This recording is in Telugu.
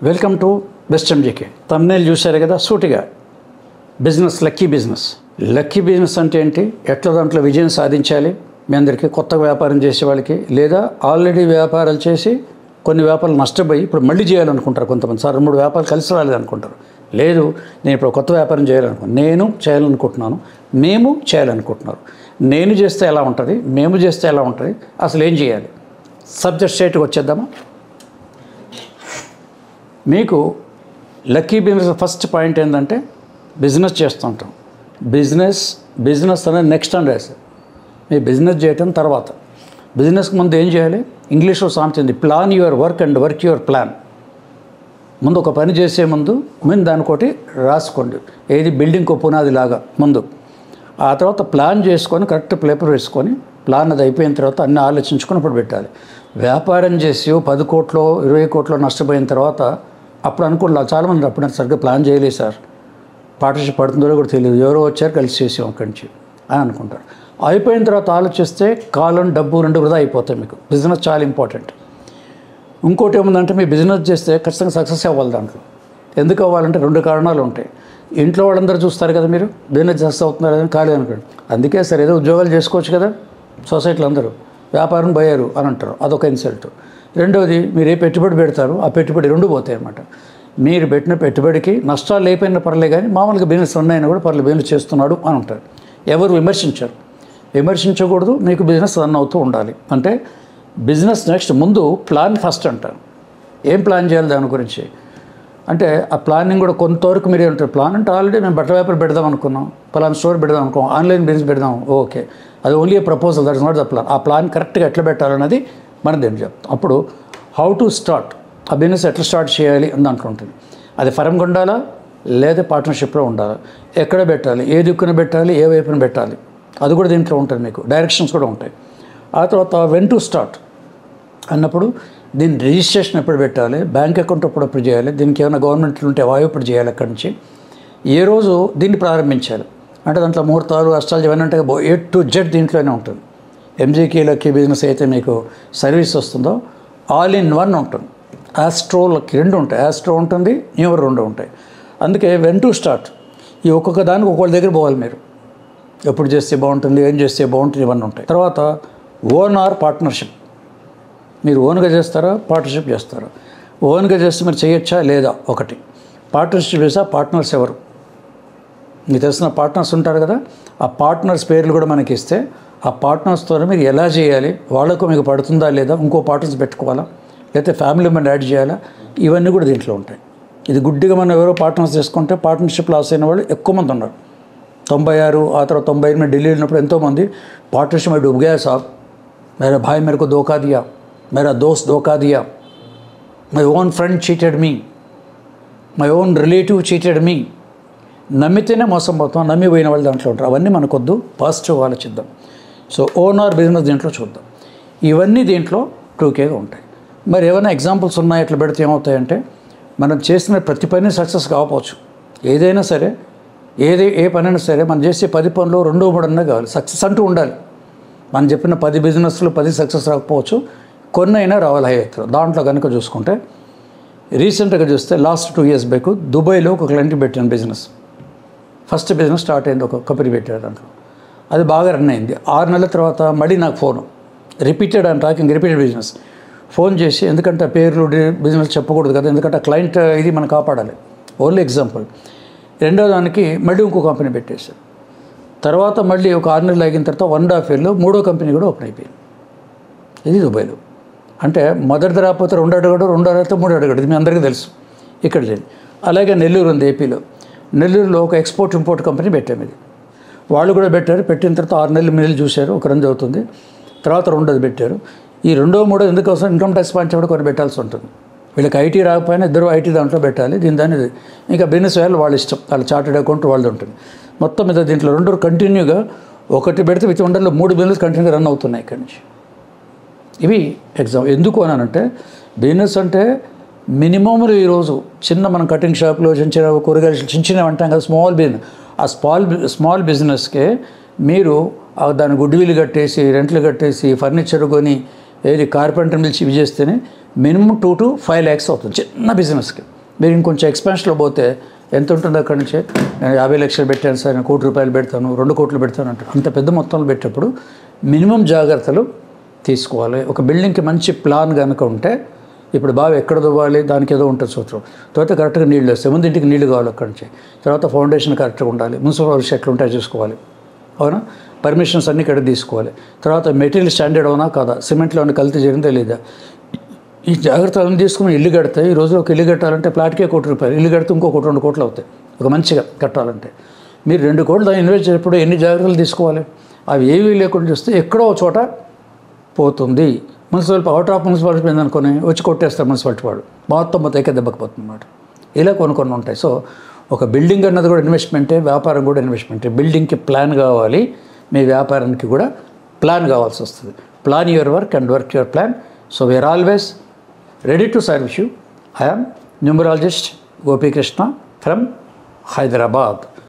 Welcome to best MJK. Thumbnail చూశారు కదా, సూటిగా business lucky business. Lucky business అంటే ఏంటి, ఎట్లా దాంట్లో విజయం సాధించాలి మీ అందరికీ, కొత్త వ్యాపారం చేసే వాళ్ళకి, లేదా ఆల్రెడీ వ్యాపారాలు చేసి కొన్ని వ్యాపారాలు నష్టపోయి ఇప్పుడు మళ్ళీ చేయాలనుకుంటారు కొంతమంది. సార్ 3 వ్యాపారాలు కలిసి రాలేదనుకుంటారు. లేదు, నేను ఇప్పుడు కొత్త వ్యాపారం చేయాలనుకుంటున్నాను, నేను చేయాలనుకుంటున్నాను, మేము చేయాలనుకుంటున్నారు. నేను చేస్తే ఎలా ఉంటుంది, మేము చేస్తే ఎలా ఉంటుంది, అసలు ఏం చేయాలి, సబ్జెక్ట్ స్ట్రైట్గా వచ్చేద్దామా. మీకు లక్కీ బిజినెస్ ఫస్ట్ పాయింట్ ఏంటంటే బిజినెస్ చేస్తుంటాం. బిజినెస్ అనేది నెక్స్ట్ అని రాశారు. మీ బిజినెస్ చేయటం తర్వాత, బిజినెస్కి ముందు ఏం చేయాలి, ఇంగ్లీష్లో సామెత ఉంది, plan your work and work your plan. ముందు ఒక పని చేసే ముందు దానికోటి రాసుకోండి, ఏది బిల్డింగ్కి పునాది లాగా ముందు. ఆ తర్వాత ప్లాన్ చేసుకొని కరెక్ట్ పేపర్ వేసుకొని ప్లాన్ అది అయిపోయిన తర్వాత అన్నీ ఆలోచించుకొని ఇప్పుడు పెట్టాలి. వ్యాపారం చేసి 10 కోట్లు 20 కోట్లు నష్టపోయిన తర్వాత అప్పుడు అనుకుంటున్నారు చాలామంది, అప్పుడు సరిగ్గా ప్లాన్ చేయలేదు సార్, పార్ట్నర్షిప్ పడుతుందో కూడా తెలియదు, ఎవరో వచ్చారు కలిసి చేసాం అక్కడి నుంచి అని అనుకుంటారు. అయిపోయిన తర్వాత ఆలోచిస్తే కాలం డబ్బు 2 వృధా అయిపోతాయి. మీకు బిజినెస్ చాలా ఇంపార్టెంట్. ఇంకోటి ఏముందంటే, మీ బిజినెస్ చేస్తే ఖచ్చితంగా సక్సెస్ అవ్వాలి. దాంట్లో ఎందుకు అవ్వాలంటే 2 కారణాలు ఉంటాయి. ఇంట్లో వాళ్ళందరూ చూస్తారు కదా, మీరు బిజినెస్ సక్సెస్ అవుతున్నారు అని ఖాళీ అనుకోండి. అందుకే సరే ఏదో ఉద్యోగాలు చేసుకోవచ్చు కదా, సొసైటీలో అందరూ వ్యాపారం పోయారు అని అంటారు, అదొక ఇన్సల్ట్. రెండవది, మీరు ఏ పెట్టుబడి పెడతారు ఆ పెట్టుబడి 2 పోతాయి అన్నమాట. మీరు పెట్టిన పెట్టుబడికి నష్టాలు లేకపోయినా పర్లే, కానీ మామూలుగా బిజినెస్ ఉన్నాయని కూడా పర్లేదు, బిజినెస్ చేస్తున్నాడు అని అంటారు. ఎవరు విమర్శించకూడదు. మీకు బిజినెస్ రన్ అవుతూ ఉండాలి. అంటే బిజినెస్ నెక్స్ట్, ముందు ప్లాన్ ఫస్ట్ అంటారు. ఏం ప్లాన్ చేయాలి దాని గురించి అంటే, ఆ ప్లానింగ్ కూడా కొంతవరకు మీరు ఏమంటారు, ప్లాన్ అంటే ఆల్రెడీ మేము బట్టల వ్యాపారం పెడదాం అనుకున్నాం, పలానా స్టోర్ పెడదాం అనుకున్నాం, ఆన్లైన్ బిజినెస్ పెడదాం, ఓకే, అది only A proposal, that is not the plan. ఆ ప్లాన్ కరెక్ట్గా ఎట్లా పెట్టాలన్నది మనం దేని చెప్తాం. అప్పుడు హౌ టు స్టార్ట్, ఆ బిజినెస్ ఎట్లా స్టార్ట్ చేయాలి అని దాంట్లో ఉంటుంది. అది ఫర్మ్గా ఉండాలా లేదా పార్ట్నర్షిప్లో ఉండాలా, ఎక్కడ పెట్టాలి, ఏ దిక్కున పెట్టాలి, ఏ వైపున పెట్టాలి, అది కూడా దీంట్లో ఉంటుంది. మీకు డైరెక్షన్స్ కూడా ఉంటాయి. ఆ తర్వాత వెన్ టు స్టార్ట్ అన్నప్పుడు, దీని రిజిస్ట్రేషన్ ఎప్పుడు పెట్టాలి, బ్యాంక్ అకౌంట్ ఎప్పుడు చేయాలి, దీనికి ఏమైనా గవర్నమెంట్ ఉంటే అవి ఎప్పుడు చేయాలి, అక్కడి నుంచి ఏ రోజు దీన్ని ప్రారంభించాలి అంటే దాంట్లో ముహూర్తాలు అష్టాలు ఇవన్నీ ఉంటాయి. A to Z దీంట్లోనే ఉంటుంది. ఎంజేకే లక్కీ బిజినెస్ అయితే మీకు సర్వీస్ వస్తుందో ఆల్ ఇన్ వన్ ఉంటుంది. ఆస్ట్రోలకి 2 ఉంటాయి, ఆస్ట్రో ఉంటుంది, న్యూమర్ 2 ఉంటాయి. అందుకే వెన్ టు స్టార్ట్, ఈ ఒక్కొక్క దానికి ఒక్కొక్క దగ్గర పోవాలి. మీరు ఎప్పుడు చేస్తే బాగుంటుంది, ఏం చేస్తే బాగుంటుంది, ఇవన్నీ ఉంటాయి. తర్వాత ఓన్ ఆర్ పార్ట్నర్షిప్, మీరు ఓన్గా చేస్తారా పార్ట్నర్షిప్ చేస్తారా. ఓన్గా చేస్తే మీరు చేయొచ్చా లేదా, ఒకటి. పార్ట్నర్షిప్ చేసా, పార్ట్నర్స్ ఎవరు, మీకు తెలిసిన పార్ట్నర్స్ ఉంటారు కదా, ఆ పార్ట్నర్స్ పేర్లు కూడా మనకి ఇస్తే ఆ పార్ట్నర్స్తో మీరు ఎలా చేయాలి, వాళ్ళకు మీకు పడుతుందా లేదా, ఇంకో పార్ట్నర్స్ పెట్టుకోవాలా, లేకపోతే ఫ్యామిలీ మెంబర్ యాడ్ చేయాలా, ఇవన్నీ కూడా దీంట్లో ఉంటాయి. ఇది గుడ్డిగా మనం ఎవరో పార్ట్నర్స్ చేసుకుంటే పార్ట్నర్షిప్ లాస్ అయిన వాళ్ళు ఎక్కువ మంది ఉన్నారు. 96 ఆ తర్వాత 98 ఢిల్లీ వెళ్ళినప్పుడు ఎంతోమంది పార్ట్నర్షిప్ में डूब गया साहब, मेरा भाई मेरे को धोखा दिया, मेरा दोस्त धोखा दिया, my own friend cheated me, my own relative cheated me. నమ్మితేనే మోసం పోతాం, నమ్మి పోయిన వాళ్ళు దాంట్లో ఉంటారు. అవన్నీ మనకొద్దు, పాజిటివ్ ఆలోచిద్దాం. సో ఓనర్ బిజినెస్ దీంట్లో చూద్దాం. ఇవన్నీ దీంట్లో 2Kగా ఉంటాయి. మరి ఏమైనా ఎగ్జాంపుల్స్ ఉన్నాయి, ఎట్లా పెడితే ఏమవుతాయంటే, మనం చేసిన ప్రతి పని సక్సెస్ కావచ్చు. ఏదైనా సరే, ఏ పనైనా సరే, మనం చేసే 10 పనులు 2-3 అన్నా కావాలి, సక్సెస్ అంటూ ఉండాలి. మనం చెప్పిన 10 బిజినెస్లు 10 సక్సెస్ రాకపోవచ్చు, కొన్ని అయినా రావాలి హై ఎత్తులో. దాంట్లో కనుక చూసుకుంటే రీసెంట్గా చూస్తే లాస్ట్ 2 years బ్యాక్ దుబాయ్లో ఒక క్లయింట్కి పెట్టాను బిజినెస్. ఫస్ట్ బిజినెస్ స్టార్ట్ అయింది, ఒక కంపెనీ పెట్టారు దాంట్లో. అది బాగా రన్ అయింది. 6 నెలల తర్వాత మళ్ళీ నాకు phone, repeated and talking, repeated business. Phone చేసి, ఎందుకంటే పేర్లు బిజినెస్ చెప్పకూడదు కదా, ఎందుకంటే క్లయింట్ ఇది మనం కాపాడాలి, ఓన్లీ ఎగ్జాంపుల్. రెండో దానికి మళ్ళీ ఇంకో కంపెనీ పెట్టేశారు. తర్వాత మళ్ళీ ఒక 6 నెలలు అయిన తర్వాత 1.5 yearలో 3వ కంపెనీ కూడా ఓపెన్ అయిపోయింది. ఇది దుబాయ్లో. అంటే మొదటిది రాకపోతే 2 అడగడు, 2 అడిగితే 3 అడగడు, ఇది మీ అందరికీ తెలుసు. ఇక్కడ లేదు. అలాగే నెల్లూరు ఉంది, ఏపీలో. నెల్లూరులో ఒక ఎక్స్పోర్ట్ ఇంపోర్ట్ కంపెనీ పెట్టాము. ఇది వాళ్ళు కూడా పెట్టారు. పెట్టిన తర్వాత 6 నెలలు చూశారు, ఒక 2 అవుతుంది. తర్వాత 2ది పెట్టారు. ఈ 2వ 3వ ఎందుకోసం, ఇన్కమ్ ట్యాక్స్ పాయింట్ కూడా కొన్ని పెట్టాల్సి ఉంటుంది. వీళ్ళకి ఐటీ రాకపోయినా ఇద్దరు ఐటీ దాంట్లో పెట్టాలి. దాన్ని ఇంకా బిజినెస్ వాళ్ళ ఇష్టం, వాళ్ళ చార్టెడ్ అకౌంట్ వాళ్ళది ఉంటుంది. మొత్తం మీద దీంట్లో 2 కంటిన్యూగా, ఒకటి పెడితే విత్ ఉండలో 3 బిజినెస్ కంటిన్యూగా రన్ అవుతున్నాయి ఇక్కడి నుంచి. ఇవి ఎగ్జామ్. ఎందుకు అనంటే, బిజినెస్ అంటే మినిమం ఈరోజు చిన్న మనం కటింగ్ షాప్లో చిన్న కూరగాయలు చిన్న అంటాం కదా, స్మాల్ బిజినెస్. ఆ స్మాల్ బిజినెస్కే మీరు దాని గుడ్విల్ కట్టేసి, రెంట్లు కట్టేసి, ఫర్నిచర్ కొని, ఏది కార్పెంటర్ పిలిచి ఇవి చేస్తేనే మినిమం 2 to 5 lakhs అవుతుంది చిన్న బిజినెస్కి. మీరు ఇంకొంచెం ఎక్స్పెన్షన్లో పోతే ఎంత ఉంటుంది అక్కడి నుంచి? నేను 50 లక్షలు పెట్టాను సార్, నేను ₹1 కోటి పెడతాను, 2 కోట్లు పెడతాను అంటారు. అంత పెద్ద మొత్తంలో పెట్టేప్పుడు మినిమం జాగ్రత్తలు తీసుకోవాలి. ఒక బిల్డింగ్కి మంచి ప్లాన్ కనుక ఉంటే, ఇప్పుడు బావి ఎక్కడ దువ్వాలి దానికి ఏదో ఉంటుంది సూత్రం. తర్వాత కరెక్ట్గా నీళ్ళు వస్తాయి, ముందు ఇంటికి నీళ్ళు కావాలి అక్కడి నుంచి. తర్వాత ఫౌండేషన్ కరెక్ట్గా ఉండాలి, మున్సిపల్ వర్క్స్ ఎట్లా ఉంటాయో చూసుకోవాలి, అవునా? పర్మిషన్స్ అన్నీ ఇక్కడ తీసుకోవాలి. తర్వాత మెటీరియల్ స్టాండర్డ్ అవునా కాదా, సిమెంట్లో ఉన్న కల్తీ చేయడం తెలియదా, ఈ జాగ్రత్తలను తీసుకుని ఇల్లు కడితే, ఈ రోజు ఒక ఇల్లు కట్టాలంటే ప్లాట్కే ₹1 కోటి, ఇల్లు కడితే ఇంకో 1-2 కోట్లు అవుతాయి ఒక మంచిగా కట్టాలంటే. మీరు 2 కోట్లు ఇన్వెస్ట్ చేసేప్పుడు ఎన్ని జాగ్రత్తలు తీసుకోవాలి? అవి ఏవీ లేకుండా చూస్తే ఎక్కడో చోట పోతుంది. మున్సిపాలిటీ అవుట్ ఆఫ్ మున్సిపాలిటీ మీద అనుకొని వచ్చి కొట్టేస్తారు మున్సిపాలిటీ వాడు, మొత్తం ఎక్క దెబ్బకి పోతుంది అన్నమాట. ఇలా కొన్ని ఉంటాయి. సో ఒక బిల్డింగ్ అన్నది కూడా ఇన్వెస్ట్మెంటే, వ్యాపారం కూడా ఇన్వెస్ట్మెంటే. బిల్డింగ్కి ప్లాన్ కావాలి, మీ వ్యాపారానికి కూడా ప్లాన్ కావాల్సి వస్తుంది. Plan your work and work your plan. So we are always ready to service you. I am numerologist Gopi Krishna from Hyderabad.